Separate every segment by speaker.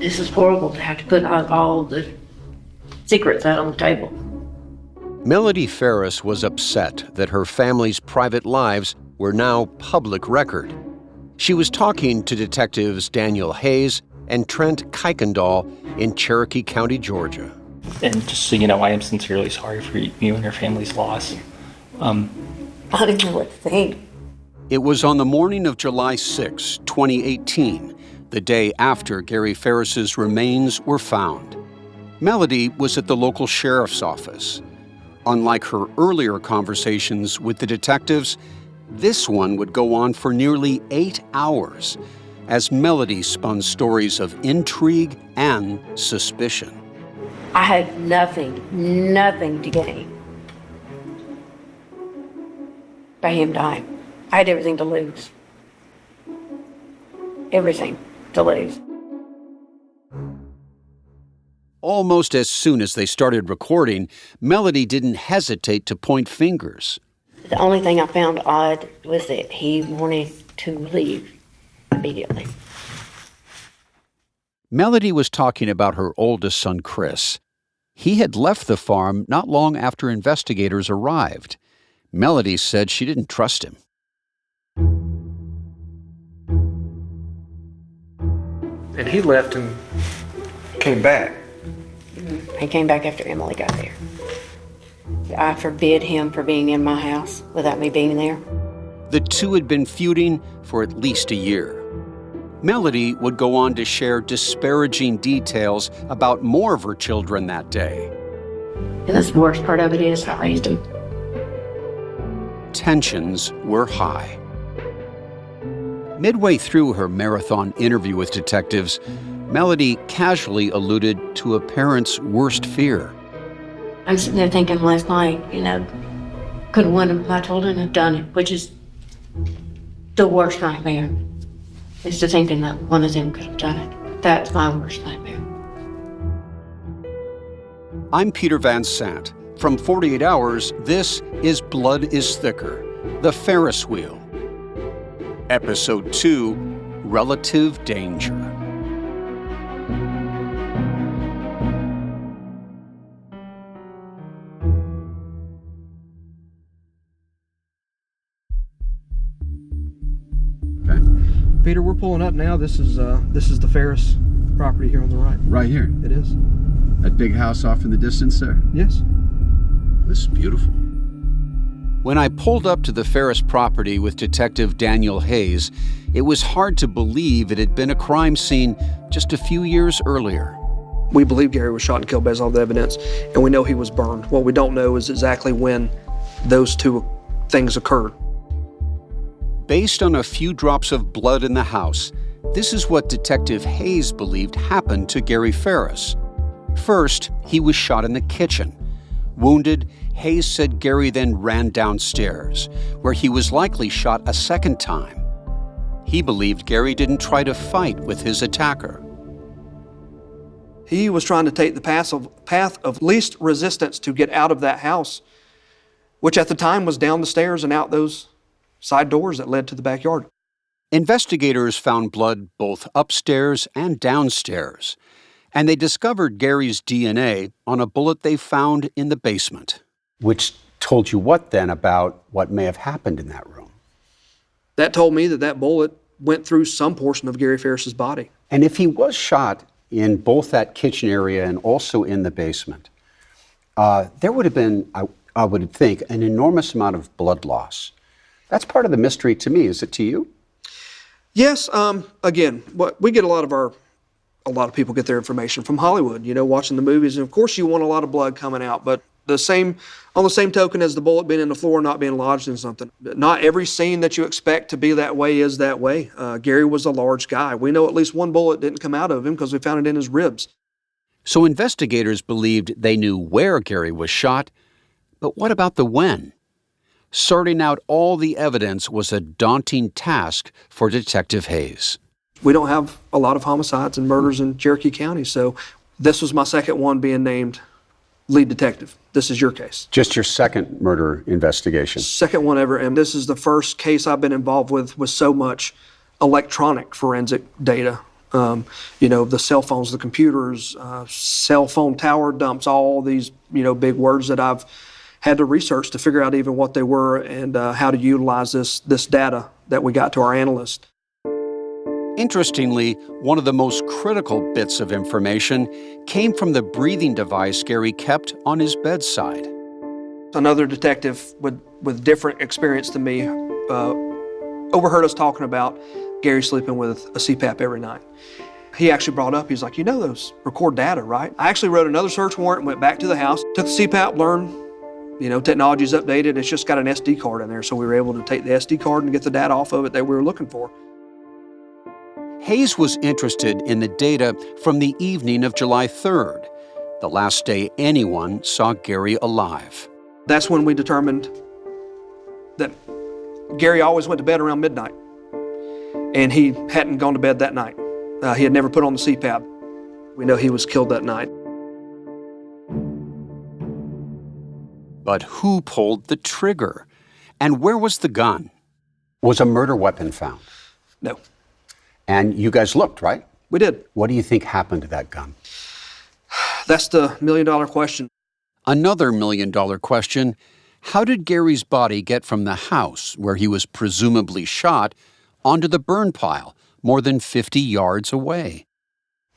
Speaker 1: This is horrible to have to put all the secrets out on the table.
Speaker 2: Melody Ferris was upset that her family's private lives were now public record. She was talking to detectives Daniel Hayes and Trent Kuykendall in Cherokee County, Georgia.
Speaker 3: And just so you know, I am sincerely sorry for you and your family's loss.
Speaker 1: I don't know what to think.
Speaker 2: It was on the morning of July 6, 2018, the day after Gary Farris's remains were found. Melody was at the local sheriff's office. Unlike her earlier conversations with the detectives, this one would go on for nearly 8 hours as Melody spun stories of intrigue and suspicion.
Speaker 1: I had nothing to gain by him dying. I had everything to lose. Everything to lose.
Speaker 2: Almost as soon as they started recording, Melody didn't hesitate to point fingers.
Speaker 1: The only thing I found odd was that he wanted to leave immediately.
Speaker 2: Melody was talking about her oldest son, Chris. He had left the farm not long after investigators arrived. Melody said she didn't trust him.
Speaker 4: And he left and came back.
Speaker 1: He came back after Emily got there. I forbid him from being in my house without me being there.
Speaker 2: The two had been feuding for at least a year. Melody would go on to share disparaging details about more of her children that day.
Speaker 1: And that's the worst part of it is I raised him.
Speaker 2: Tensions were high. Midway through her marathon interview with detectives, Melody casually alluded to a parent's worst fear.
Speaker 1: I'm sitting there thinking last night, could one of my children have done it, which is the worst nightmare, is to thinking that one of them could have done it. That's my worst nightmare.
Speaker 2: I'm Peter Van Sant. From 48 Hours, this is Blood is Thicker, The Ferris Wheel. Episode 2, Relative Danger.
Speaker 4: Peter, we're pulling up now. This is the Ferris property here on the right.
Speaker 5: Right here?
Speaker 4: It is.
Speaker 5: That big house off in the distance there?
Speaker 4: Yes.
Speaker 5: This is beautiful.
Speaker 2: When I pulled up to the Ferris property with Detective Daniel Hayes, it was hard to believe it had been a crime scene just a few years earlier.
Speaker 4: We believe Gary was shot and killed based on the evidence, and we know he was burned. What we don't know is exactly when those two things occurred.
Speaker 2: Based on a few drops of blood in the house, this is what Detective Hayes believed happened to Gary Farris. First, he was shot in the kitchen. Wounded, Hayes said Gary then ran downstairs, where he was likely shot a second time. He believed Gary didn't try to fight with his attacker.
Speaker 4: He was trying to take the path of least resistance to get out of that house, which at the time was down the stairs and out those side doors that led to the backyard.
Speaker 2: Investigators found blood both upstairs and downstairs, and they discovered Gary's DNA on a bullet they found in the basement.
Speaker 6: Which told you what then about what may have happened in that room?
Speaker 4: That told me that bullet went through some portion of Gary Farris's body.
Speaker 6: And if he was shot in both that kitchen area and also in the basement, there would have been, I would think, an enormous amount of blood loss. That's part of the mystery to me. Is it to you?
Speaker 4: Yes. Again, we get a lot of people get their information from Hollywood, watching the movies. And of course you want a lot of blood coming out, but on the same token as the bullet being in the floor, not being lodged in something. Not every scene that you expect to be that way is that way. Gary was a large guy. We know at least one bullet didn't come out of him because we found it in his ribs.
Speaker 2: So investigators believed they knew where Gary was shot, but what about the when? Sorting out all the evidence was a daunting task for Detective Hayes.
Speaker 4: We don't have a lot of homicides and murders in Cherokee County, so this was my second one being named lead detective. This is your case.
Speaker 6: Just your second murder investigation?
Speaker 4: Second one ever, and this is the first case I've been involved with so much electronic forensic data. The cell phones, the computers, cell phone tower dumps, all these, big words that I've had to research to figure out even what they were and how to utilize this data that we got to our analyst.
Speaker 2: Interestingly, one of the most critical bits of information came from the breathing device Gary kept on his bedside.
Speaker 4: Another detective with different experience than me overheard us talking about Gary sleeping with a CPAP every night. He actually brought up, he's like, those record data, right? I actually wrote another search warrant and went back to the house, took the CPAP, learned, technology's updated, it's just got an SD card in there, so we were able to take the SD card and get the data off of it that we were looking for.
Speaker 2: Hayes was interested in the data from the evening of July 3rd, the last day anyone saw Gary alive.
Speaker 4: That's when we determined that Gary always went to bed around midnight, and he hadn't gone to bed that night. He had never put on the CPAP. We know he was killed that night.
Speaker 2: But who pulled the trigger? And where was the gun?
Speaker 6: Was a murder weapon found?
Speaker 4: No.
Speaker 6: And you guys looked, right?
Speaker 4: We did.
Speaker 6: What do you think happened to that gun?
Speaker 4: That's the million-dollar question.
Speaker 2: Another million-dollar question: how did Gary's body get from the house, where he was presumably shot, onto the burn pile, more than 50 yards away?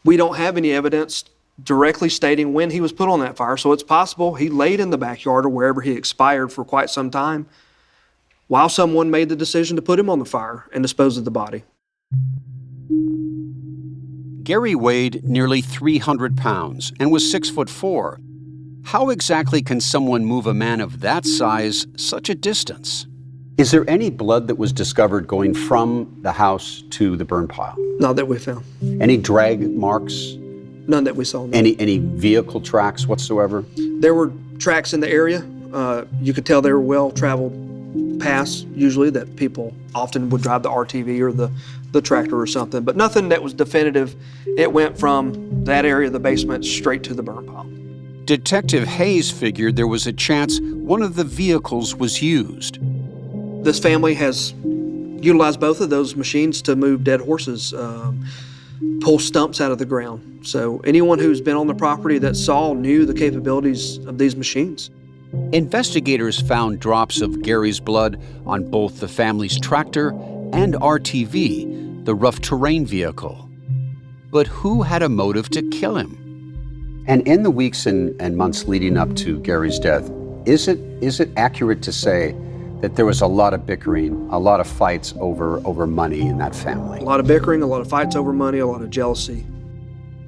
Speaker 4: We don't have any evidence directly stating when he was put on that fire, so it's possible he laid in the backyard or wherever he expired for quite some time while someone made the decision to put him on the fire and dispose of the body.
Speaker 2: Gary weighed nearly 300 pounds and was 6'4". How exactly can someone move a man of that size such a distance?
Speaker 6: Is there any blood that was discovered going from the house to the burn pile?
Speaker 4: Not that we found.
Speaker 6: Any drag marks?
Speaker 4: None that we saw. No.
Speaker 6: Any vehicle tracks whatsoever?
Speaker 4: There were tracks in the area. You could tell they were well-traveled paths, usually, that people often would drive the RTV or the tractor or something, but nothing that was definitive. It went from that area of the basement straight to the burn pile.
Speaker 2: Detective Hayes figured there was a chance one of the vehicles was used.
Speaker 4: This family has utilized both of those machines to move dead horses, pull stumps out of the ground. So anyone who's been on the property that saw knew the capabilities of these machines.
Speaker 2: Investigators found drops of Gary's blood on both the family's tractor and RTV, the rough terrain vehicle. But who had a motive to kill him?
Speaker 6: And in the weeks and months leading up to Gary's death, is it accurate to say that there was a lot of bickering, a lot of fights over money in that family?
Speaker 4: A lot of bickering, a lot of fights over money, a lot of jealousy.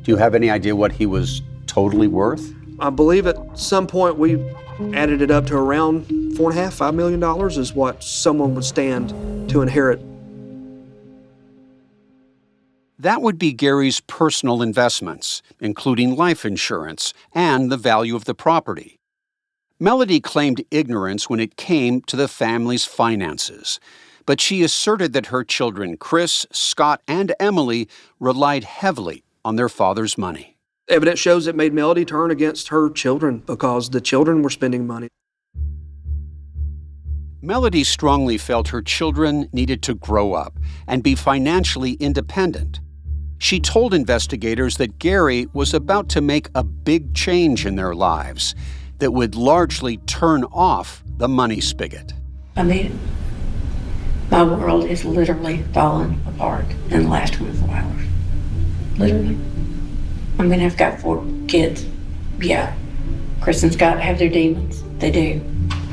Speaker 6: Do you have any idea what he was totally worth?
Speaker 4: I believe at some point we added it up to around $4.5–5 million is what someone would stand to inherit.
Speaker 2: That would be Gary's personal investments, including life insurance and the value of the property. Melody claimed ignorance when it came to the family's finances, but she asserted that her children, Chris, Scott, and Emily, relied heavily on their father's money.
Speaker 4: Evidence shows it made Melody turn against her children because the children were spending money.
Speaker 2: Melody strongly felt her children needed to grow up and be financially independent. She told investigators that Gary was about to make a big change in their lives that would largely turn off the money spigot.
Speaker 1: I mean, my world is literally fallen apart in the last 24 hours. Literally. I mean, I've got 4 kids. Yeah. Kristen's got to have their demons. They do.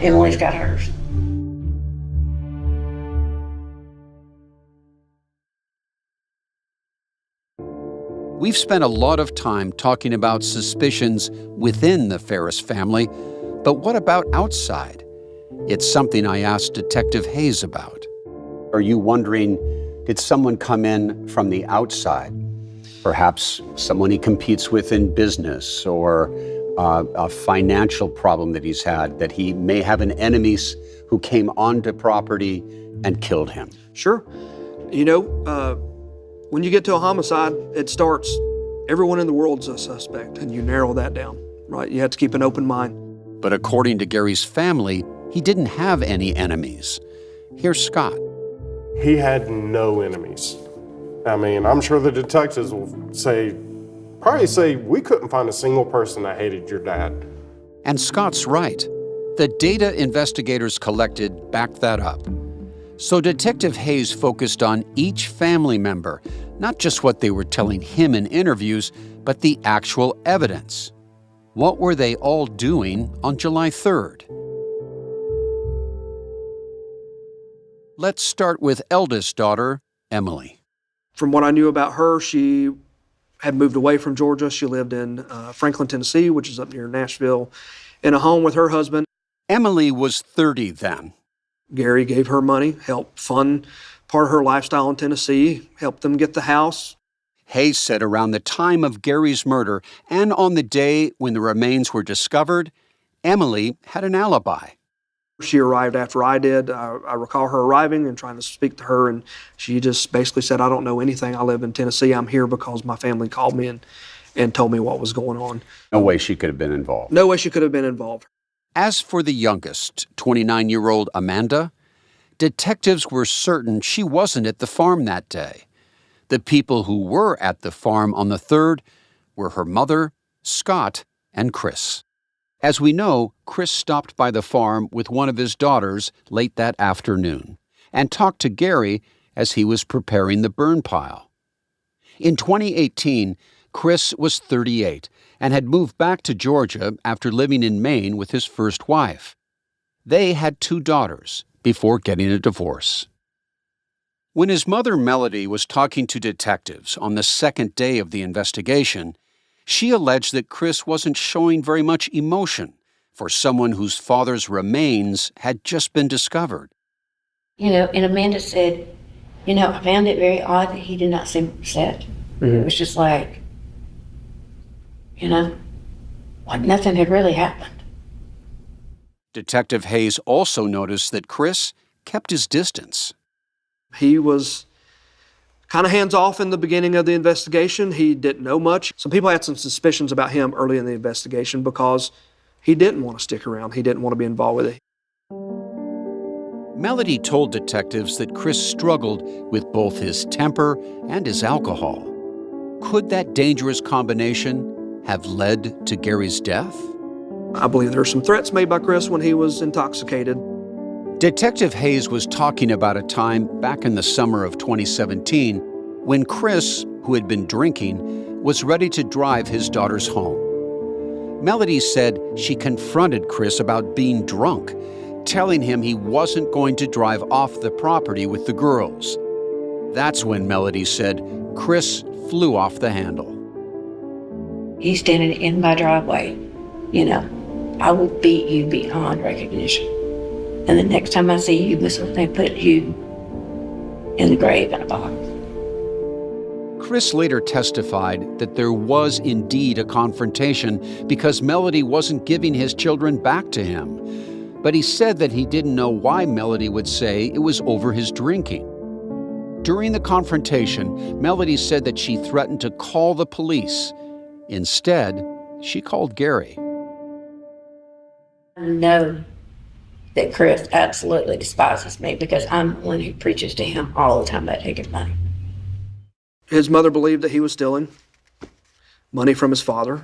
Speaker 1: Emily's got hers.
Speaker 2: We've spent a lot of time talking about suspicions within the Ferris family, but what about outside? It's something I asked Detective Hayes about.
Speaker 6: Are you wondering, did someone come in from the outside? Perhaps someone he competes with in business, or a financial problem that he's had, that he may have an enemy who came onto property and killed him?
Speaker 4: Sure. When you get to a homicide, it starts, everyone in the world's a suspect, and you narrow that down, right? You have to keep an open mind.
Speaker 2: But according to Gary's family, he didn't have any enemies. Here's Scott.
Speaker 7: He had no enemies. I mean, I'm sure the detectives will probably say, we couldn't find a single person that hated your dad.
Speaker 2: And Scott's right. The data investigators collected backed that up. So Detective Hayes focused on each family member, not just what they were telling him in interviews, but the actual evidence. What were they all doing on July 3rd? Let's start with eldest daughter, Emily.
Speaker 4: From what I knew about her, she had moved away from Georgia. She lived in Franklin, Tennessee, which is up near Nashville, in a home with her husband.
Speaker 2: Emily was 30 then.
Speaker 4: Gary gave her money, helped fund part of her lifestyle in Tennessee, helped them get the house.
Speaker 2: Hayes said around the time of Gary's murder and on the day when the remains were discovered, Emily had an alibi.
Speaker 4: She arrived after I did. I recall her arriving and trying to speak to her, and she just basically said, I don't know anything. I live in Tennessee. I'm here because my family called me and told me what was going on.
Speaker 6: No way she could have been involved.
Speaker 4: No way she could have been involved.
Speaker 2: As for the youngest, 29-year-old Amanda, detectives were certain she wasn't at the farm that day. The people who were at the farm on the 3rd were her mother, Scott, and Chris. As we know, Chris stopped by the farm with one of his daughters late that afternoon and talked to Gary as he was preparing the burn pile. In 2018, Chris was 38 and had moved back to Georgia after living in Maine with his first wife. They had 2 daughters before getting a divorce. When his mother, Melody, was talking to detectives on the 2nd day of the investigation, she alleged that Chris wasn't showing very much emotion for someone whose father's remains had just been discovered.
Speaker 1: And Amanda said, I found it very odd that he did not seem upset. It was just like, like nothing had really happened.
Speaker 2: Detective Hayes also noticed that Chris kept his distance.
Speaker 4: He was kind of hands-off in the beginning of the investigation. He didn't know much. Some people had some suspicions about him early in the investigation because he didn't want to stick around. He didn't want to be involved with it.
Speaker 2: Melody told detectives that Chris struggled with both his temper and his alcohol. Could that dangerous combination have led to Gary's death?
Speaker 4: I believe there were some threats made by Chris when he was intoxicated.
Speaker 2: Detective Hayes was talking about a time back in the summer of 2017 when Chris, who had been drinking, was ready to drive his daughters home. Melody said she confronted Chris about being drunk, telling him he wasn't going to drive off the property with the girls. That's when Melody said Chris flew off the handle.
Speaker 1: He's standing in my driveway, I will beat you beyond recognition. And the next time I see you, they put you in the grave in a box.
Speaker 2: Chris later testified that there was indeed a confrontation because Melody wasn't giving his children back to him. But he said that he didn't know why Melody would say it was over his drinking. During the confrontation, Melody said that she threatened to call the police. Instead, she called Gary.
Speaker 1: I know that Chris absolutely despises me because I'm the one who preaches to him all the time about taking money.
Speaker 4: His mother believed that he was stealing money from his father.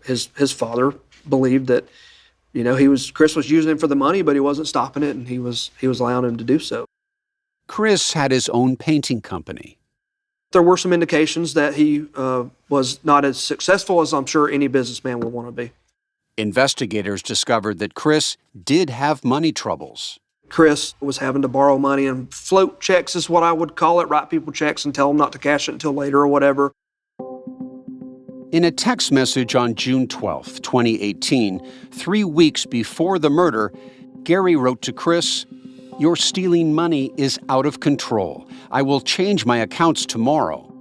Speaker 4: His father believed that, Chris was using him for the money, but he wasn't stopping it, and he was allowing him to do so.
Speaker 2: Chris had his own painting company.
Speaker 4: There were some indications that he was not as successful as I'm sure any businessman would want to be.
Speaker 2: Investigators discovered that Chris did have money troubles.
Speaker 4: Chris was having to borrow money and float checks is what I would call it, write people checks and tell them not to cash it until later or whatever.
Speaker 2: In a text message on June 12, 2018, 3 weeks before the murder, Gary wrote to Chris, "Your stealing money is out of control. I will change my accounts tomorrow."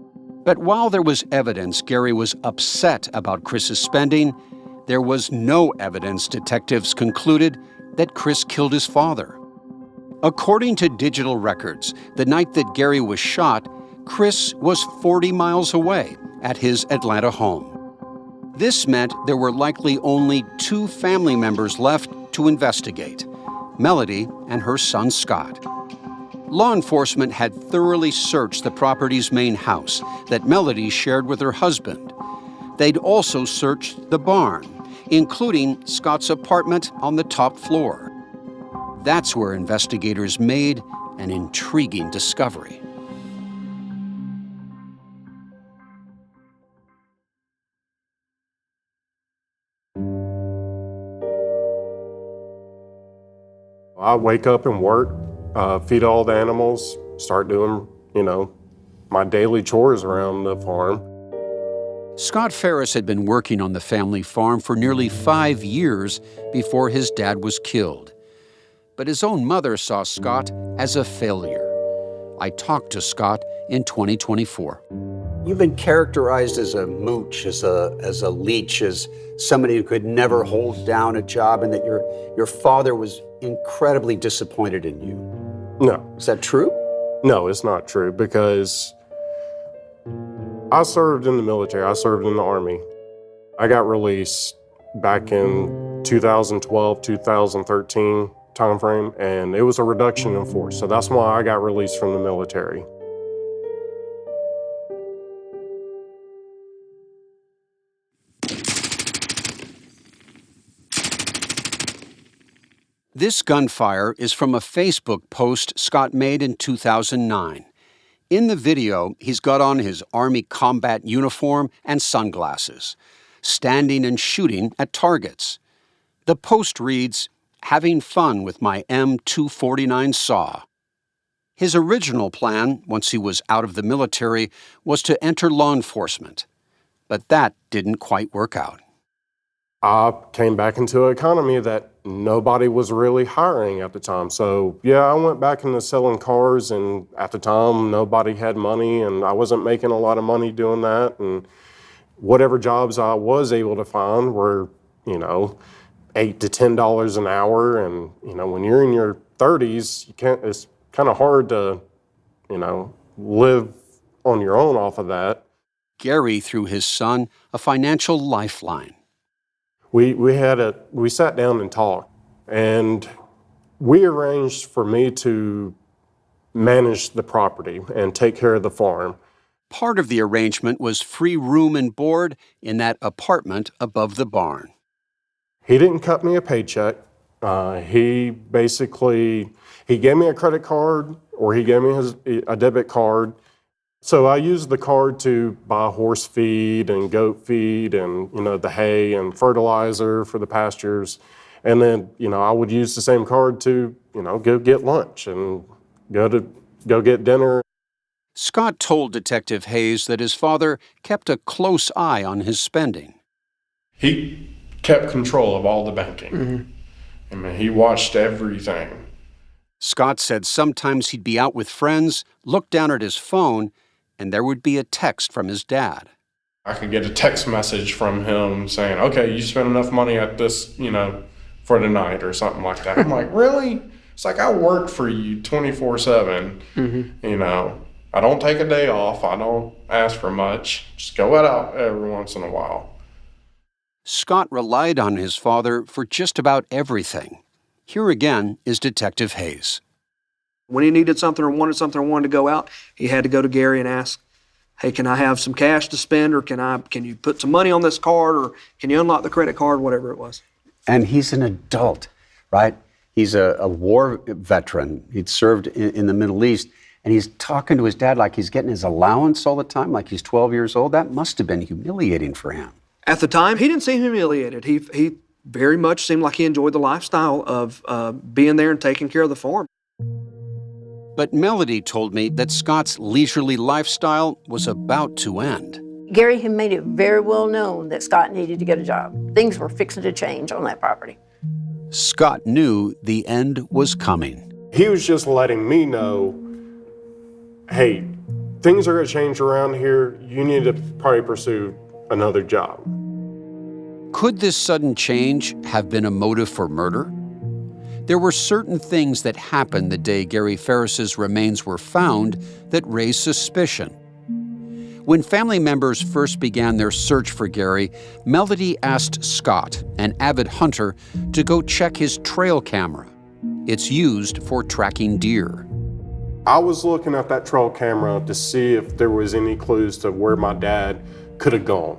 Speaker 2: But while there was evidence Gary was upset about Chris's spending, there was no evidence detectives concluded that Chris killed his father. According to digital records, the night that Gary was shot, Chris was 40 miles away at his Atlanta home. This meant there were likely only 2 family members left to investigate, Melody and her son Scott. Law enforcement had thoroughly searched the property's main house that Melody shared with her husband. They'd also searched the barn, including Scott's apartment on the top floor. That's where investigators made an intriguing discovery.
Speaker 7: I wake up and work, feed all the animals, start doing, my daily chores around the farm.
Speaker 2: Scott Ferris had been working on the family farm for nearly 5 years before his dad was killed. But his own mother saw Scott as a failure. I talked to Scott in 2024.
Speaker 6: You've been characterized as a mooch, as a leech, as somebody who could never hold down a job, and that your father was incredibly disappointed in you.
Speaker 7: No.
Speaker 6: Is that true?
Speaker 7: No, it's not true, because I served in the military. I served in the Army. I got released back in 2012, 2013 timeframe, and it was a reduction in force. So that's why I got released from the military.
Speaker 2: This gunfire is from a Facebook post Scott made in 2009. In the video, he's got on his Army combat uniform and sunglasses, standing and shooting at targets. The post reads, "Having fun with my M249 saw." His original plan, once he was out of the military, was to enter law enforcement. But that didn't quite work out.
Speaker 7: I came back into an economy that nobody was really hiring at the time. So yeah, I went back into selling cars, and at the time, nobody had money, and I wasn't making a lot of money doing that. And whatever jobs I was able to find were, $8 to $10 an hour. And, when you're in your 30s, it's kind of hard to, live on your own off of that.
Speaker 2: Gary threw his son a financial lifeline.
Speaker 7: We sat down and talked, and we arranged for me to manage the property and take care of the farm.
Speaker 2: Part of the arrangement was free room and board in that apartment above the barn.
Speaker 7: He didn't cut me a paycheck. He gave me a credit card, or he gave me a debit card. So I used the card to buy horse feed and goat feed and, the hay and fertilizer for the pastures. And then, I would use the same card to, go get lunch and go get dinner.
Speaker 2: Scott told Detective Hayes that his father kept a close eye on his spending.
Speaker 8: He kept control of all the banking. He watched everything.
Speaker 2: Scott said sometimes he'd be out with friends, look down at his phone, and there would be a text from his dad.
Speaker 8: I could get a text message from him saying, "Okay, you spent enough money at this, for tonight," or something like that. I'm like, really? It's like, I work for you 24/7. I don't take a day off. I don't ask for much. Just go out every once in a while.
Speaker 2: Scott relied on his father for just about everything. Here again is Detective Hayes.
Speaker 4: When he needed something or wanted to go out, he had to go to Gary and ask, "Hey, can I have some cash to spend, or can you put some money on this card, or can you unlock the credit card," whatever it was.
Speaker 6: And he's an adult, right? He's a war veteran. He'd served in the Middle East, and he's talking to his dad like he's getting his allowance all the time, like he's 12 years old. That must have been humiliating for him.
Speaker 4: At the time, he didn't seem humiliated. He very much seemed like he enjoyed the lifestyle of being there and taking care of the farm.
Speaker 2: But Melody told me that Scott's leisurely lifestyle was about to end.
Speaker 9: Gary had made it very well known that Scott needed to get a job. Things were fixing to change on that property.
Speaker 2: Scott knew the end was coming.
Speaker 7: He was just letting me know, hey, things are going to change around here. You need to probably pursue another job.
Speaker 2: Could this sudden change have been a motive for murder? There were certain things that happened the day Gary Farris's remains were found that raised suspicion. When family members first began their search for Gary, Melody asked Scott, an avid hunter, to go check his trail camera. It's used for tracking deer.
Speaker 7: I was looking at that trail camera to see if there was any clues to where my dad could have gone.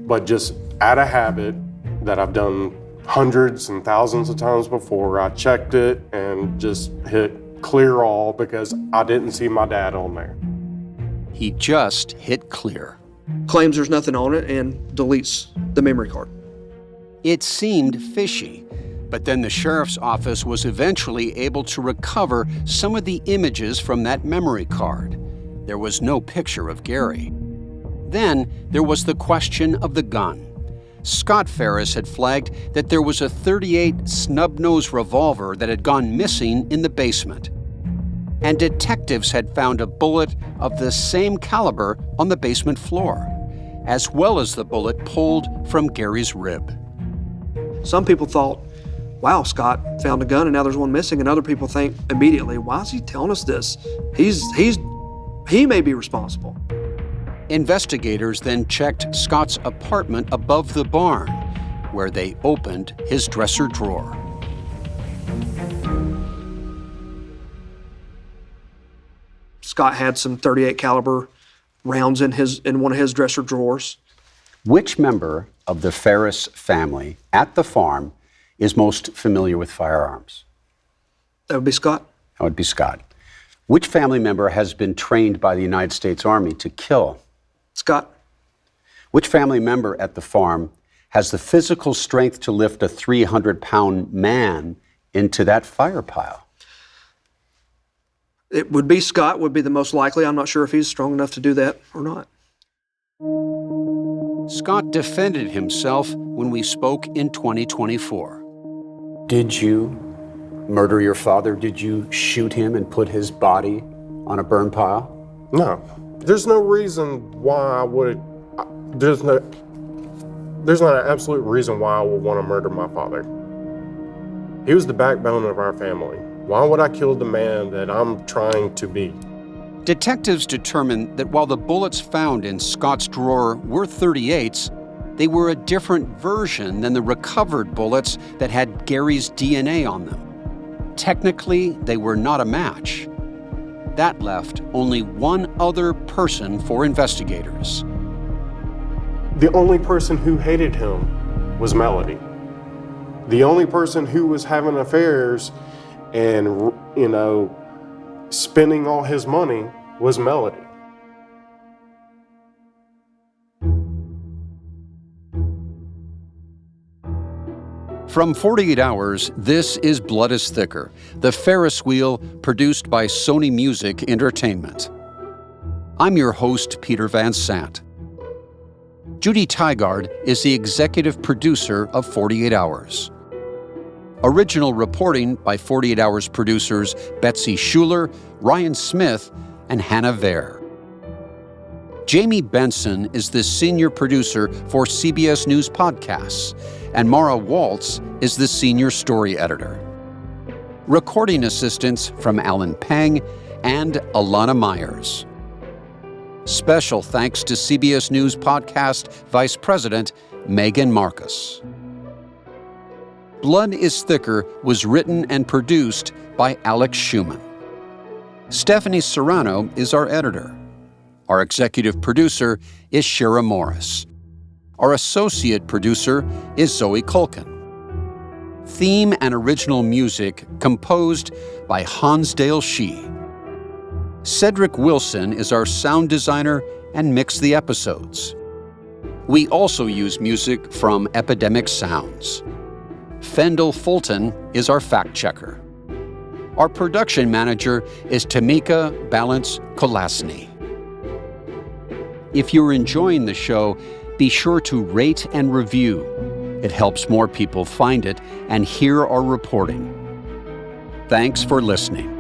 Speaker 7: But just out of habit that I've done hundreds and thousands of times before, I checked it and just hit clear all because I didn't see my dad on there.
Speaker 2: He just hit clear.
Speaker 4: Claims there's nothing on it and deletes the memory card.
Speaker 2: It seemed fishy, but then the sheriff's office was eventually able to recover some of the images from that memory card. There was no picture of Gary. Then there was the question of the gun. Scott Ferris had flagged that there was a .38 snub-nose revolver that had gone missing in the basement. And detectives had found a bullet of the same caliber on the basement floor, as well as the bullet pulled from Gary's rib.
Speaker 4: Some people thought, wow, Scott found a gun and now there's one missing, and other people think immediately, why is he telling us this? He may be responsible.
Speaker 2: Investigators then checked Scott's apartment above the barn, where they opened his dresser drawer.
Speaker 4: Scott had some .38 caliber rounds in one of his dresser drawers.
Speaker 6: Which member of the Ferris family at the farm is most familiar with firearms?
Speaker 4: That would be Scott.
Speaker 6: That would be Scott. Which family member has been trained by the United States Army to kill?
Speaker 4: Scott.
Speaker 6: Which family member at the farm has the physical strength to lift a 300-pound man into that fire pile?
Speaker 4: It would be Scott, would be the most likely. I'm not sure if he's strong enough to do that or not.
Speaker 2: Scott defended himself when we spoke in 2024.
Speaker 6: Did you murder your father? Did you shoot him and put his body on a burn pile?
Speaker 7: No, there's no reason why I would. There's not an absolute reason why I would want to murder my father. He was the backbone of our family. Why would I kill the man that I'm trying to be?
Speaker 2: Detectives determined that while the bullets found in Scott's drawer were .38s, they were a different version than the recovered bullets that had Gary's DNA on them. Technically, they were not a match. That left only one other person for investigators.
Speaker 7: The only person who hated him was Melody. The only person who was having affairs and, spending all his money was Melody.
Speaker 2: From 48 Hours, this is Blood is Thicker, the Ferris wheel produced by Sony Music Entertainment. I'm your host, Peter Van Sant. Judy Tygard is the executive producer of 48 Hours. Original reporting by 48 Hours producers Betsy Schuler, Ryan Smith, and Hannah Vare. Jamie Benson is the senior producer for CBS News Podcasts, and Mara Waltz is the senior story editor. Recording assistance from Alan Pang and Alana Myers. Special thanks to CBS News Podcast Vice President Megan Marcus. Blood is Thicker was written and produced by Alex Schumann. Stephanie Serrano is our editor. Our executive producer is Shara Morris. Our associate producer is Zoe Culkin. Theme and original music composed by Hansdale Shee. Cedric Wilson is our sound designer and mixed the episodes. We also use music from Epidemic Sounds. Fendel Fulton is our fact checker. Our production manager is Tamika Balance Kolasny. If you're enjoying the show, be sure to rate and review. It helps more people find it and hear our reporting. Thanks for listening.